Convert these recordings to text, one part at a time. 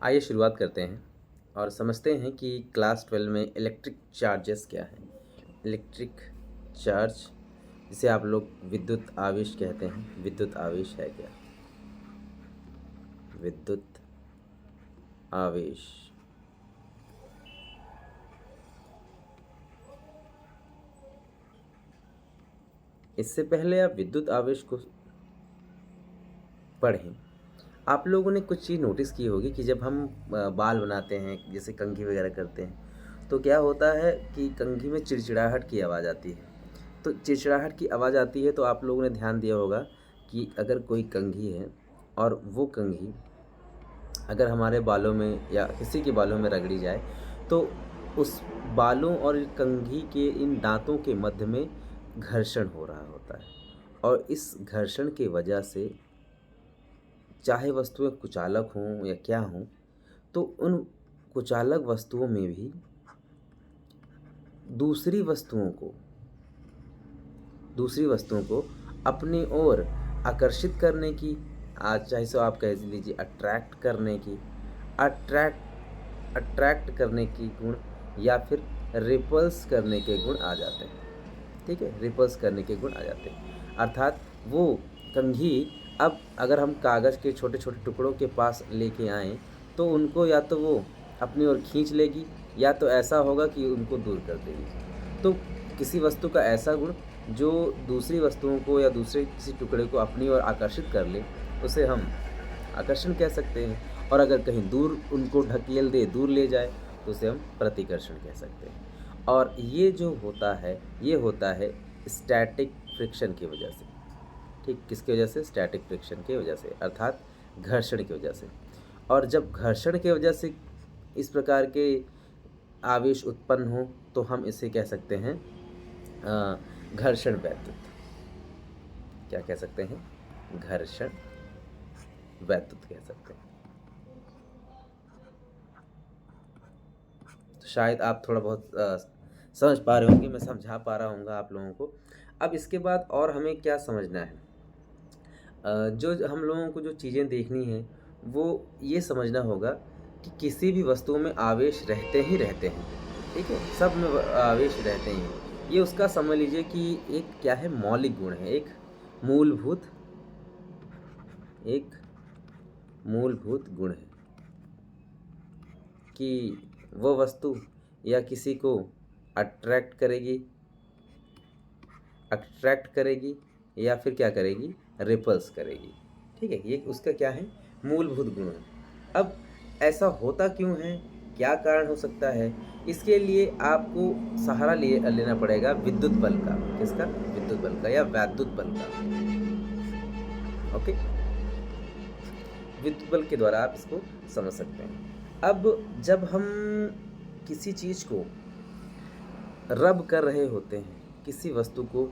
आइए शुरुआत करते हैं और समझते हैं कि क्लास 12 में इलेक्ट्रिक चार्जेस क्या है। इलेक्ट्रिक चार्ज जिसे आप लोग विद्युत आवेश कहते हैं, विद्युत आवेश है क्या? विद्युत आवेश इससे पहले आप विद्युत आवेश को पढ़ें। आप लोगों ने कुछ चीज़ नोटिस की होगी कि जब हम बाल बनाते हैं, जैसे कंघी वगैरह करते हैं, तो क्या होता है कि कंघी में चिड़चिड़ाहट की आवाज़ आती है। तो चिड़चिड़ाहट की आवाज़ आती है तो आप लोगों ने ध्यान दिया होगा कि अगर कोई कंघी है और वो कंघी अगर हमारे बालों में या किसी के बालों में रगड़ी जाए, तो उस बालों और कंघी के इन दांतों के मध्य में घर्षण हो रहा होता है। और इस घर्षण की वजह से चाहे वस्तुएं कुचालक हों या क्या हों, तो उन कुचालक वस्तुओं में भी दूसरी वस्तुओं को अपनी ओर आकर्षित करने की, आज चाहे सो आप कह लीजिए अट्रैक्ट करने की गुण, या फिर रिपल्स करने के गुण आ जाते हैं। ठीक है, रिपल्स करने के गुण आ जाते हैं। अर्थात वो कंघी अब अगर हम कागज़ के छोटे छोटे टुकड़ों के पास लेके आएँ, तो उनको या तो वो अपनी ओर खींच लेगी, या तो ऐसा होगा कि उनको दूर कर देगी। तो किसी वस्तु का ऐसा गुण जो दूसरी वस्तुओं को या दूसरे किसी टुकड़े को अपनी ओर आकर्षित कर ले, उसे हम आकर्षण कह सकते हैं। और अगर कहीं दूर उनको ढकेल दे, दूर ले जाए, तो उसे हम प्रतिकर्षण कह सकते हैं। और ये जो होता है, ये होता है स्टैटिक फ्रिक्शन की वजह से। ठीक, किसकी वजह से? स्टैटिक फ्रिक्शन की वजह से, अर्थात घर्षण की वजह से। और जब घर्षण की वजह से इस प्रकार के आवेश उत्पन्न हो, तो हम इसे कह सकते हैं घर्षण वैद्युत। क्या कह सकते हैं? घर्षण वैद्युत कह सकते हैं। तो शायद आप थोड़ा बहुत समझ पा रहे होंगे, मैं समझा पा रहा हूँगा आप लोगों को। अब इसके बाद और हमें क्या समझना है? जो हम लोगों को जो चीज़ें देखनी है, वो ये समझना होगा कि किसी भी वस्तु में आवेश रहते ही रहते हैं। ठीक है, सब में आवेश रहते ही हैं। ये उसका समझ लीजिए कि एक क्या है, मौलिक गुण है, मूलभूत एक मूलभूत गुण है कि वो वस्तु या किसी को अट्रैक्ट करेगी या फिर क्या करेगी, रिपल्स करेगी। ठीक है, ये उसका क्या है, मूलभूत गुण है। अब ऐसा होता क्यों है, क्या कारण हो सकता है? इसके लिए आपको सहारा लेना पड़ेगा विद्युत बल का। किसका? विद्युत बल का या वैद्युत बल का। ओके, विद्युत बल के द्वारा आप इसको समझ सकते हैं। अब जब हम किसी चीज को रब कर रहे होते हैं, किसी वस्तु को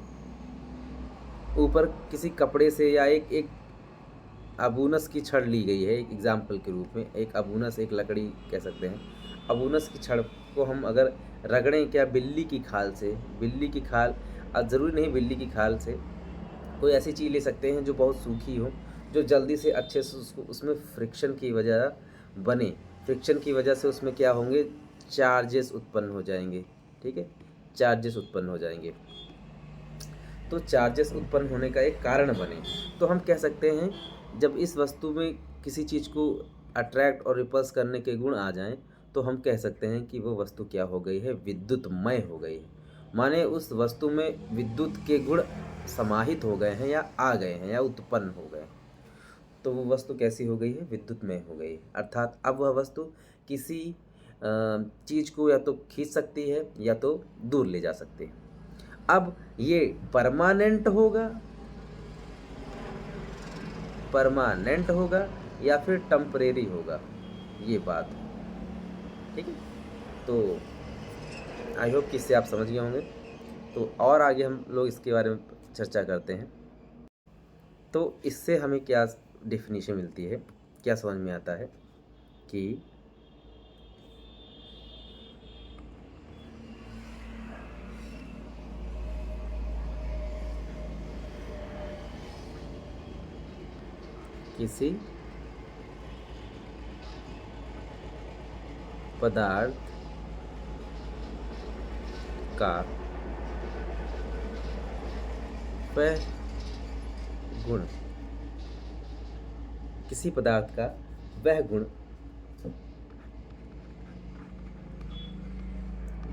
ऊपर किसी कपड़े से, या एक अबूनस की छड़ ली गई है, एक एग्जाम्पल के रूप में, एक अबूनस, एक लकड़ी कह सकते हैं। अबूनस की छड़ को हम अगर रगड़ें, क्या बिल्ली की खाल से, ज़रूरी नहीं बिल्ली की खाल से, कोई ऐसी चीज़ ले सकते हैं जो बहुत सूखी हो, जो जल्दी से अच्छे से उसमें फ्रिक्शन की वजह से उसमें क्या होंगे, चार्जेस उत्पन्न हो जाएंगे। ठीक है, चार्जेस उत्पन्न हो जाएंगे। तो चार्जेस उत्पन्न होने का एक कारण बने, तो हम कह सकते हैं जब इस वस्तु में किसी चीज़ को अट्रैक्ट और रिपल्स करने के गुण आ जाएं, तो हम कह सकते हैं कि वो वस्तु क्या हो गई है, विद्युतमय हो गई है। माने उस वस्तु में विद्युत के गुण समाहित हो गए हैं, या आ गए हैं, या उत्पन्न हो गए। तो वो वस्तु कैसी हो गई है, विद्युतमय हो गई है। अर्थात अब वह वस्तु किसी चीज़ को या तो खींच सकती है या तो दूर ले जा सकती है। अब ये परमानेंट होगा या फिर टेम्परेरी होगा, ये बात है। ठीक है, तो आई होप कि इससे आप समझ गए होंगे। तो और आगे हम लोग इसके बारे में चर्चा करते हैं। तो इससे हमें क्या डेफिनेशन मिलती है, क्या समझ में आता है कि किसी पदार्थ का वह गुण, किसी पदार्थ का वह गुण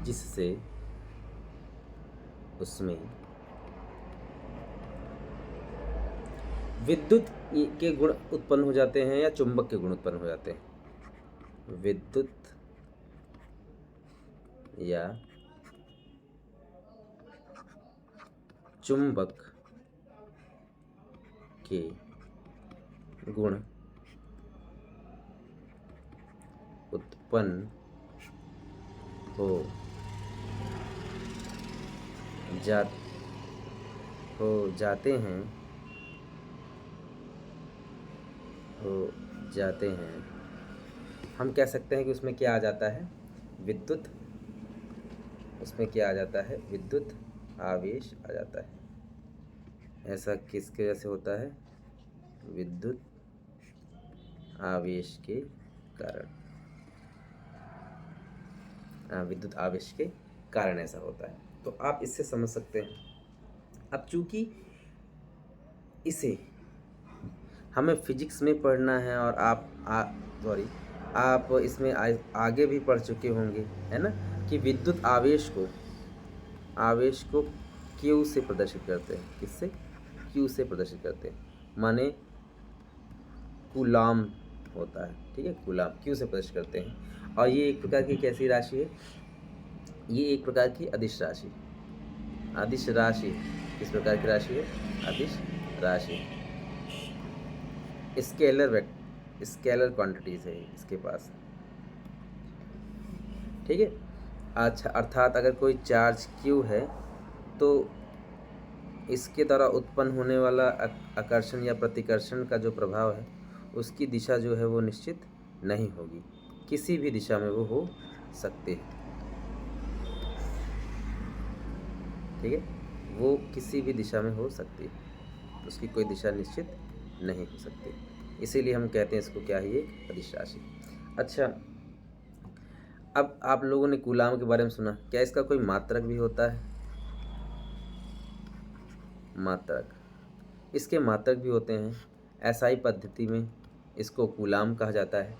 जिससे उसमें विद्युत के गुण उत्पन्न हो जाते हैं या चुंबक के गुण उत्पन्न हो जाते हैं। विद्युत या चुंबक के गुण उत्पन्न हो जाते हैं, हम कह सकते हैं कि उसमें क्या आ जाता है, विद्युत, उसमें क्या आ जाता है, विद्युत आवेश आ जाता है। ऐसा किसके वजह से होता है, विद्युत आवेश के कारण, विद्युत आवेश के कारण ऐसा होता है। तो आप इससे समझ सकते हैं। अब चूंकि इसे हमें फिजिक्स में पढ़ना है और आप इसमें आगे भी पढ़ चुके होंगे, है ना, कि विद्युत आवेश को Q से प्रदर्शित करते हैं। किससे? Q से प्रदर्शित करते हैं, माने कूलाम होता है, ठीक है, कूलाम Q से प्रदर्शित करते हैं। और ये एक प्रकार की कैसी राशि है, ये एक प्रकार की अदिश राशि, अदिश राशि किस प्रकार की राशि है, अदिश राशि, स्केलर क्वांटिटीज है इसके पास, ठीक है। अच्छा, अर्थात अगर कोई चार्ज Q है तो इसके द्वारा उत्पन्न होने वाला आकर्षण या प्रतिकर्षण का जो प्रभाव है उसकी दिशा जो है वो निश्चित नहीं होगी, किसी भी दिशा में वो हो सकते हैं, ठीक है, वो किसी भी दिशा में हो सकती है, उसकी कोई दिशा निश्चित नहीं हो सकती, इसीलिए हम कहते हैं इसको क्या है, ये अदिश राशि। अच्छा, अब आप लोगों ने कूलाम के बारे में सुना, क्या इसका कोई मात्रक भी होता है? मात्रक, इसके मात्रक भी होते हैं, एसआई पद्धति में इसको कूलाम कहा जाता है,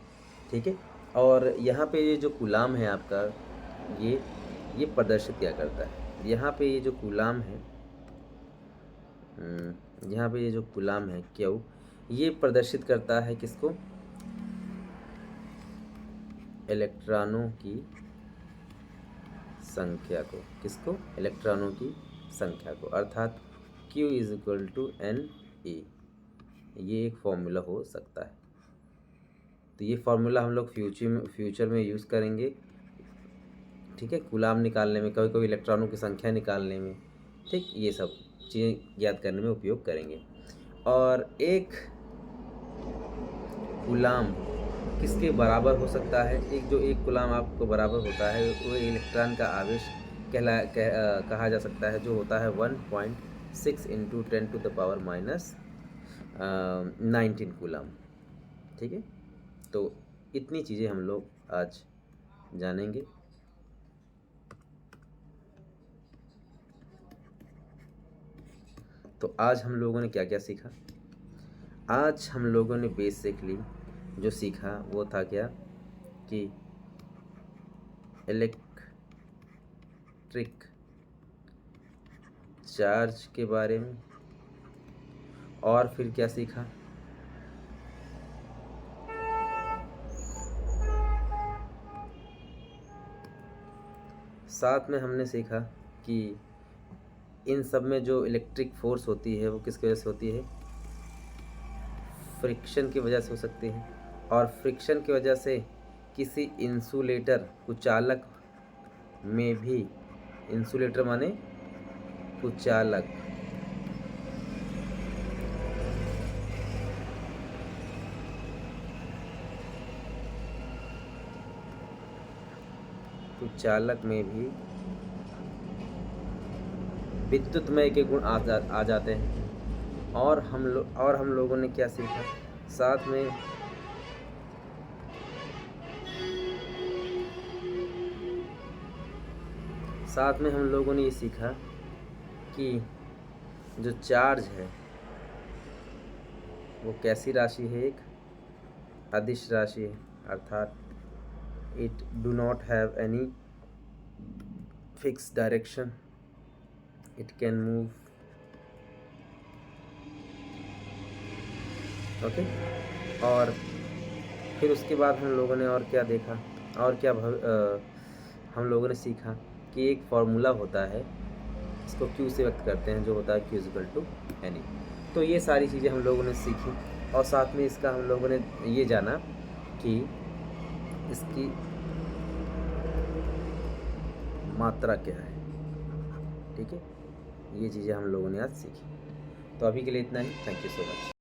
ठीक है। और यहाँ पे ये जो कूलाम है आपका, ये प्रदर्शित क्या करता है, यहाँ पे ये जो कूलाम है, यहाँ पे ये जो कूलाम है क्यों, ये प्रदर्शित करता है किसको, इलेक्ट्रॉनों की संख्या को, किसको, इलेक्ट्रॉनों की संख्या को, अर्थात Q = NE, ये एक फॉर्मूला हो सकता है। तो ये फॉर्मूला हम लोग फ्यूचर में यूज़ करेंगे, ठीक है, कूलाम निकालने में, कभी कभी इलेक्ट्रॉनों की संख्या निकालने में, ठीक, ये सब चीज़ें याद करने में उपयोग करेंगे। और एक कूलाम किसके बराबर हो सकता है, एक कूलाम आपको बराबर होता है वो इलेक्ट्रॉन का आवेश कहा जा सकता है, जो होता है 1.6 × 10⁻⁻19 कूलाम, ठीक है। तो इतनी चीज़ें हम लोग आज जानेंगे। तो आज हम लोगों ने क्या क्या सीखा, आज हम लोगों ने बेसिकली जो सीखा वो था क्या, कि इलेक्ट्रिक चार्ज के बारे में, और फिर क्या सीखा, साथ में हमने सीखा कि इन सब में जो इलेक्ट्रिक फोर्स होती है वो किसकी वजह से होती है, फ्रिक्शन की वजह से हो सकती है, और फ्रिक्शन की वजह से किसी इंसुलेटर कुचालक में भी, इंसुलेटर माने कुचालक, कुचालक में भी विद्युतमय के गुण आ जाते हैं। और हम लोगों ने क्या सीखा, साथ में साथ में हम लोगों ने ये सीखा कि जो चार्ज है वो कैसी राशि है, एक अदिश राशि है, अर्थात it do not have any fix direction, it can move. Okay, और फिर उसके बाद हम लोगों ने और क्या देखा, और क्या हम लोगों ने सीखा कि एक फॉर्मूला होता है, इसको Q से व्यक्त करते हैं, जो होता है Q इक्वल टू NE। तो ये सारी चीज़ें हम लोगों ने सीखी, और साथ में इसका हम लोगों ने ये जाना कि इसकी मात्रा क्या है। ठीक है, ये चीज़ें हम लोगों ने आज सीखी। तो अभी के लिए इतना ही। Thank you so much.